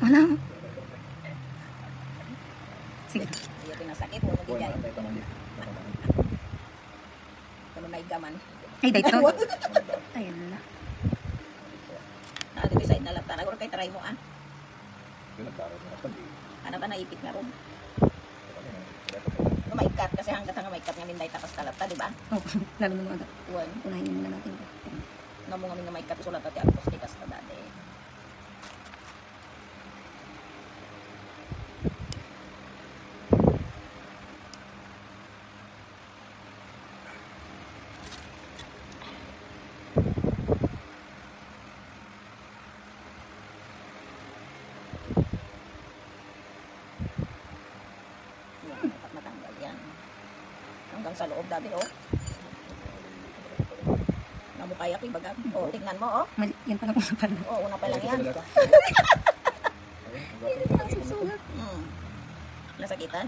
Wala. Sige. Iya pinasakit mo di jay. Kamo may gaman. Ay, dito. Ayun na. Na dito side na lapta. Agora kay try mo ah. Ano ba naipit nga ron? Maikat kasi hanggat nga maikat nga minday tapas talapta, di ba? Oh, lalo mo mga Uwan. unahin muna natin. Namo nga nga maikat usulat ati agos di kasta dati. Dapat matanggal yan. Hanggang sa loob dati, oh. Namukaya ko ibaga. Oh, tingnan mo, oh. Mali, yan pala una pala. Oh, una pa lang yan. Susulat. Nasakitan?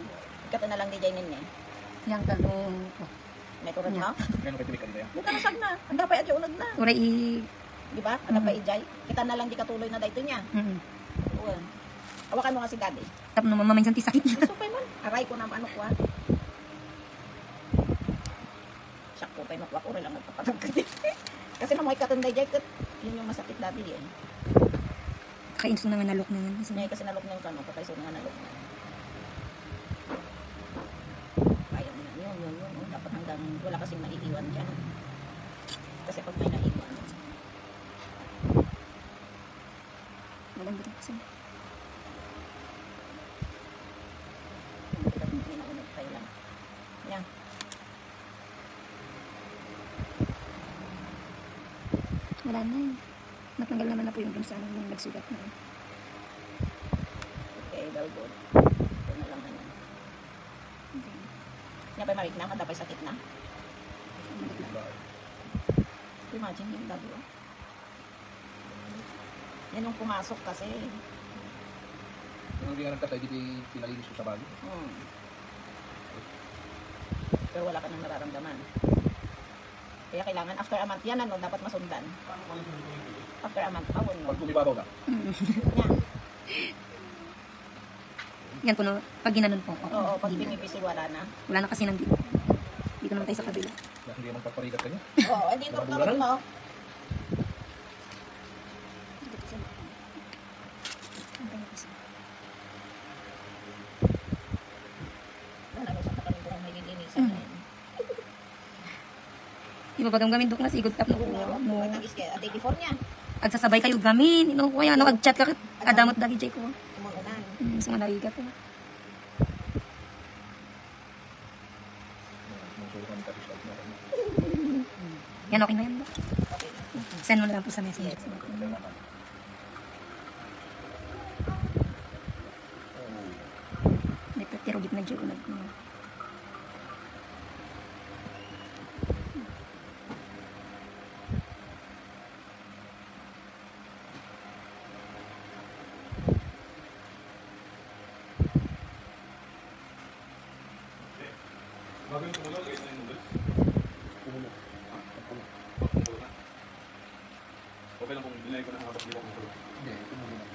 Ikato na lang di jay ninyo. Yang talong. May turad mo? Kaya kay tinik kanila. Bukan nasag na. Anda pa adyo unag na. Uray i... Di ba? Anda pa ijay. Kita na lang di katuloy na dayto niya. Uwan. Awakan mo nga si daddy. Tap naman maminsan ti sakit niya. Supay man. Aray ko na ano ko ah. Sakto pa makwak ko rin lang nagpapatag ka din. Kasi na mo ikatanday jay kat. Yun yung masakit dati eh. Kainso na nga nalok na nga. Ngayon kasi nalok na yung kano. Patay so nga nalok na. Kaya mo na yun. Dapat hanggang wala kasing naiiwan dyan. Kasi pag may naiiwan. Maganda rin kasi. Yan. Wala na eh. Natanggal naman na po yung sa yung nagsugat na. Okay, well good. Ito na lang na. Okay. Yan pa marig na, madapay sakit na. Imagine yung dabo. Yan yung pumasok kasi. Yung hindi nga nagkatay, di pinalinis ko sa bago. Pero wala ka nang nararamdaman. Kaya kailangan after a month yan, ano, dapat masundan. After a month pa, no? Pag bumibabaw na. Yan. Yan po no, pag ginanon po. Oo, pag pinipisi, wala na. Wala na kasi nang dito. Dito naman tayo sa kabila. Na hindi naman pagparigat ka niya. Oo, hindi ito tulad mo. Nalalusan pa kami kung may lilinisan na yun. Di ba bagang gamin dok na sigod tap no mo. May tagis kaya, day before niya. Ag sasabay kayo gamin, ino ko yan, no ag chat ka adamot dagi jay ko. Umuunan. Sa mga narigat ko. Yan okay na yan. Send mo na lang po sa messenger. May tirugit na jay ko nag. Okay lang kung binay ko na habang di ako matulog. Hindi, tumulo na.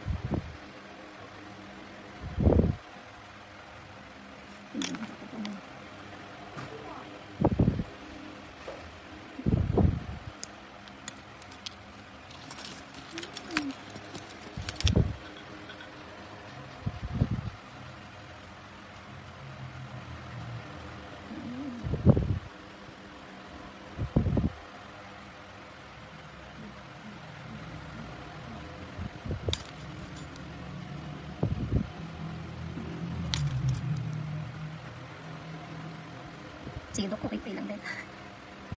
Sige dok, okay pa lang din.